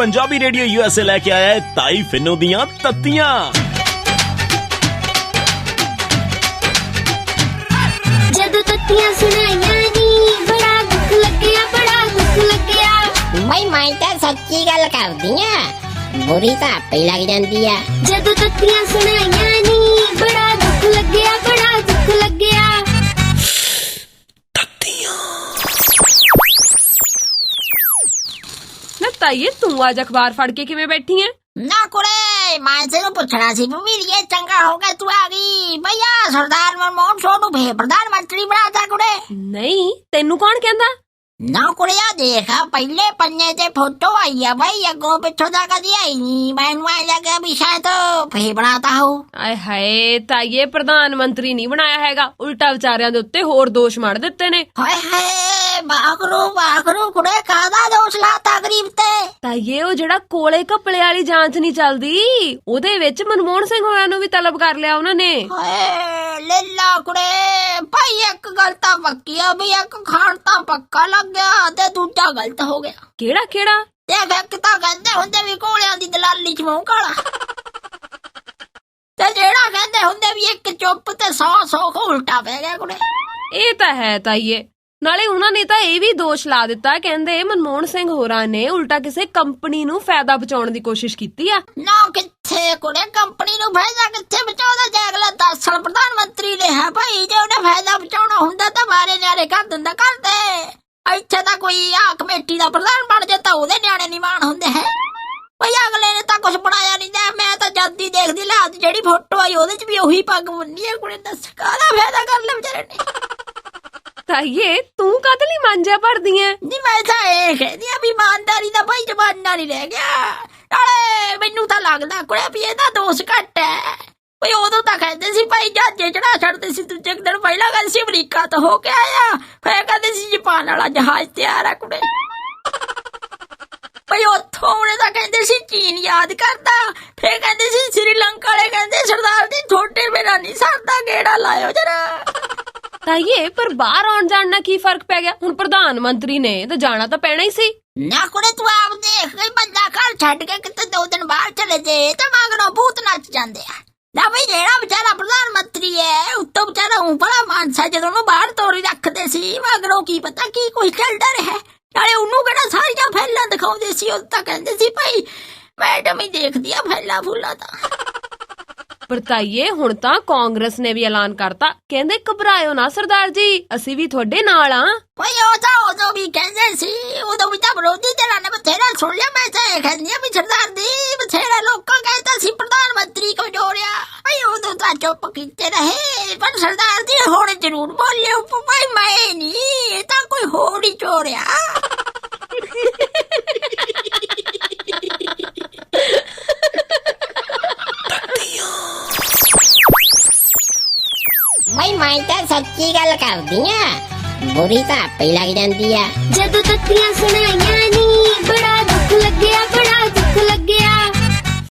Punjabi radio USA लेके आया है ताई फिनो दियां तत्तियां। जदों तत्तियां सुनाइयां नी बड़ा दुख लग्या, बड़ा दुख लग्या। भाई मैं तो सच्ची गल करदी आ, बुरी तो आपे लग जांदी आ। जदों तत्तियां सुनाइयां नी बड़ा दुख लग्या, बड़ा दुख लग्या। ताइए तू आज अखबार फड़ के किवें बैठी है? ना कुड़े मैं तेनू पुछना सी मेरी चंगा हो गया तू आ गई। भैया सरदार मनमोहन सिंह प्रधानमंत्री बनाता कुड़े। नहीं तेनू कौन कहंदा? ना कुड़े आ देखा पहले पन्ने ते फोटो आई है भाई, अगों पिछों दा कदी आई नहीं। मैनू ऐ लगा भी शायद फे बनाता हो। आए हाय ताइए प्रधानमंत्री नहीं बनाया हैगा, उल्टा विचारियां दे उत्ते होर दोष मार दित्ते ने। हाय हाय बाखरो कुड़े कादा दोष लाता गरीब ते। ताइए ओ जेड़ा कोले कपड़े वाली जांच नहीं चलदी ओदे विच मनमोहन सिंह होरां नूं भी तलब कर लिया उन्हां ने। हाय लेला कुड़े भाई एक गल तां पक्की आ भी एक खान तां पक्का लग गया ते दूजा गलत हो गया। केड़ा केड़ा? देख एक तां कहंदे हुंदे भी कोलियां दी दलाली च मूंह काला ते जेड़ा कहंदे हुंदे भी एक चुप ते 100 को उल्टा पै गया कुड़े। ਇਹ ਤਾਂ ਹੈ ਤਾਈਏ, ਨਾਲੇ ਉਹਨਾਂ ਨੇ ਤਾਂ ਇਹ ਵੀ ਦੋਸ਼ ਲਾ ਦਿੱਤਾ, ਕਹਿੰਦੇ ਮਨਮੋਹਨ ਸਿੰਘ ਹੋਰਾਂ ਨੇ ਉਲਟਾ ਕਿਸੇ ਕੰਪਨੀ ਨੂੰ ਫਾਇਦਾ ਪਹੁੰਚਾਉਣ ਦੀ ਕੋਸ਼ਿਸ਼ ਕੀਤੀ ਆ। ਨਾ ਕਿੱਥੇ ਕੁੜੇ ਕੰਪਨੀ ਨੂੰ ਫਾਇਦਾ ਕਿੱਥੇ ਪਹੁੰਚਾਉਂਦਾ, ਜੇ ਅਗਲਾ 10 ਸਾਲ ਪ੍ਰਧਾਨ ਮੰਤਰੀ ਰਿਹਾ ਭਾਈ, ਜੇ ਉਹਨੇ ਫਾਇਦਾ ਪਹੁੰਚਾਉਣਾ ਹੁੰਦਾ ਤਾਂ ਬਾਰੇ ਨਿਆਰੇ ਕਰ ਦਿੰਦਾ ਕਰਦੇ। ਇੱਥੇ ਤਾਂ ਕੋਈ ਆ ਕਮੇਟੀ ਦਾ ਪ੍ਰਧਾਨ ਬਣ ਜੇ ਤਾਂ ਉਹਦੇ ਨਿਆਣੇ ਨਹੀਂ ਮਾਣ ਹੁੰਦੇ ਹੈ ਭਾਈ, ਅਗਲੇ ਨੇ ਤਾਂ ਕੁਝ ਬਣਾਇਆ ਨਹੀਂ। ਮੈਂ ਤਾਂ ਜਦ ਹੀ ਦੇਖਦੀ ਲਾ ਜਿਹੜੀ ਫੋਟੋ ਆਈ ਉਹਦੇ ਚ ਵੀ ਉਹੀ ਪੱਗ ਬੰਨੀ ਹੈ ਕੁੜੇ, ਦੱਸ ਕਾਹਦਾ ਫਾਇਦਾ ਕਰ ਲੈ ਵਿਚਾਰੇ ਨੇ। ਤਾਈਏ ਤੂੰ ਕਦ ਲਈ ਮਾਂਜਾ ਭਰਦੀ ਐ? ਨਹੀਂ ਮੈਂ ਤਾਂ ਇਹ ਕਹਿੰਦੀ ਆ ਵੀ ਇਮਾਨਦਾਰੀ ਦਾ ਭਾਈ ਜ਼ਮਾਨਾ ਨਹੀਂ ਰਹਿ ਗਿਆ। ਨਾਲੇ ਮੈਨੂੰ ਤਾਂ ਲੱਗਦਾ ਕੁੜੇ ਵੀ ਇਹਦਾ ਦੋਸ਼ ਘੱਟ ਹੈ ਭਾਈ। ਉਦੋਂ ਤਾਂ ਕਹਿੰਦੇ ਸੀ ਭਾਈ ਜਹਾਜ਼ੇ ਚੜਾ ਛੱਡਦੇ ਸੀ, ਦੂਜੇ ਦਿਨ ਪਹਿਲਾਂ ਗੱਲ ਸੀ ਅਮਰੀਕਾ ਤੋਂ ਹੋ ਕੇ ਆਇਆ, ਫਿਰ ਕਹਿੰਦੇ ਸੀ ਜਾਪਾਨ ਵਾਲਾ ਜਹਾਜ਼ ਤਿਆਰ ਆ ਕੁੜੇ ਭਾਈ। ਉੱਥੋਂ ਉਹਨੇ ਤਾਂ ਕਹਿੰਦੇ ਸੀ ਚੀਨ ਯਾਦ ਕਰਦਾ, ਫਿਰ ਕਹਿੰਦੇ ਸੀ ਸ੍ਰੀਲੰਕਾ ਵਾਲੇ ਕਹਿੰਦੇ ਸਰਦਾਰ ਜੀ ਛੋਟੇ ਮੇਰਾ ਨਹੀਂ ਸਰਦਾ, ਗੇੜਾ ਲਾਇਓ ਜਰਾ। ਤਾਈਏ ਪਰ ਬਾਹਰ ਆਉਣ ਜਾਣ ਨਾਲ ਕੀ ਫਰਕ ਪੈ ਗਿਆ? ਹੁਣ ਪ੍ਰਧਾਨ ਮੰਤਰੀ ਨੇ ਤਾਂ ਜਾਣਾ ਤਾਂ ਪੈਣਾ ਹੀ ਸੀ ਨਾ ਕੁੜੇ। ਤੂੰ ਆਪ ਦੇਖ ਗਈ ਬੰਦਾ ਘਰ ਛੱਡ ਕੇ ਕਿਤੇ 2 ਦਿਨ ਬਾਹਰ ਚਲੇ ਜੇ ਤੇ ਮਗਰੋਂ ਭੂਤ ਨੱਚ ਜਾਂਦੇ ਆ। ਨਾ ਬਈ ਜਿਹੜਾ ਵਿਚਾਰਾ ਪ੍ਰਧਾਨ ਮੰਤਰੀ ਹੈ ਉੱਤੋਂ ਵਿਚਾਰਾ ਉਹ ਬੜਾ ਮਾਨਸਾ, ਜਦੋਂ ਉਹਨੂੰ ਬਾਹਰ ਤੋਰੀ ਰੱਖਦੇ ਸੀ ਮਗਰੋਂ ਕੀ ਪਤਾ ਕੀ ਕੁਝ ਚੱਲਦਾ ਰਿਹਾ। ਨਾਲੇ ਉਹਨੂੰ ਕਿਹੜਾ ਸਾਰੀਆਂ ਫੈਲਾਂ ਦਿਖਾਉਂਦੇ ਸੀ, ਉਹ ਤਾਂ ਕਹਿੰਦੇ ਸੀ ਭਾਈ ਮੈਡਮ ਹੀ ਦੇਖਦੀ ਆ ਫੈਲਾਂ ਫੁੱਲਾਂ ਤਾਂ। ਪਰ ਤਾਈਏ ਹੁਣ ਤਾਂ ਕਾਂਗਰਸ ਨੇ ਵੀ ਐਲਾਨ ਕਰਤਾ, ਕਹਿੰਦੇ ਘਬਰਾਇਓ ਨਾ ਸਰਦਾਰ ਜੀ, ਅਸੀਂ ਵੀ ਤੁਹਾਡੇ ਨਾਲ ਆ। ਭਾਈ ਉਹ ਤਾਂ ਉਦੋਂ ਵੀ ਕਹਿੰਦੇ ਸੀ, ਉਦੋਂ ਵੀ ਤਾਂ ਵਿਰੋਧੀ ਧਿਰਾਂ ਨੇ ਬਥੇਰਾ ਸੁਣ ਲਿਆ। ਮੈਂ ਤਾਂ ਇਹ ਕਹਿੰਦੀ ਆ ਵੀ ਸਰਦਾਰ ਜੀ ਬਥੇਰਾ ਲੋਕਾਂ ਕਹਿੰਦਾ ਸੀ ਪ੍ਰਧਾਨ ਮੰਤਰੀ ਕਮਜ਼ੋਰਿਆ ਭਾਈ, ਉਦੋਂ ਤਾਂ ਚੁੱਪ ਕੀਤੇ ਰਹੇ। ਪਰ ਸਰਦਾਰ ਜੀ ਹੁਣ ਜ਼ਰੂਰ ਬੋਲਿਓ ਭਾਈ, ਮੈਂ ਨਹੀਂ, ਇਹ ਤਾਂ ਕੋਈ ਹੋਰ ਹੀ ਚੋਰਿਆ। भाई मैं तो सच्ची गल करदी आ, बुरी तो आपे लग जांदी आ। जदों तत्तियां सुनाइयां नी बड़ा दुख लग्या, बड़ा दुख लग्या।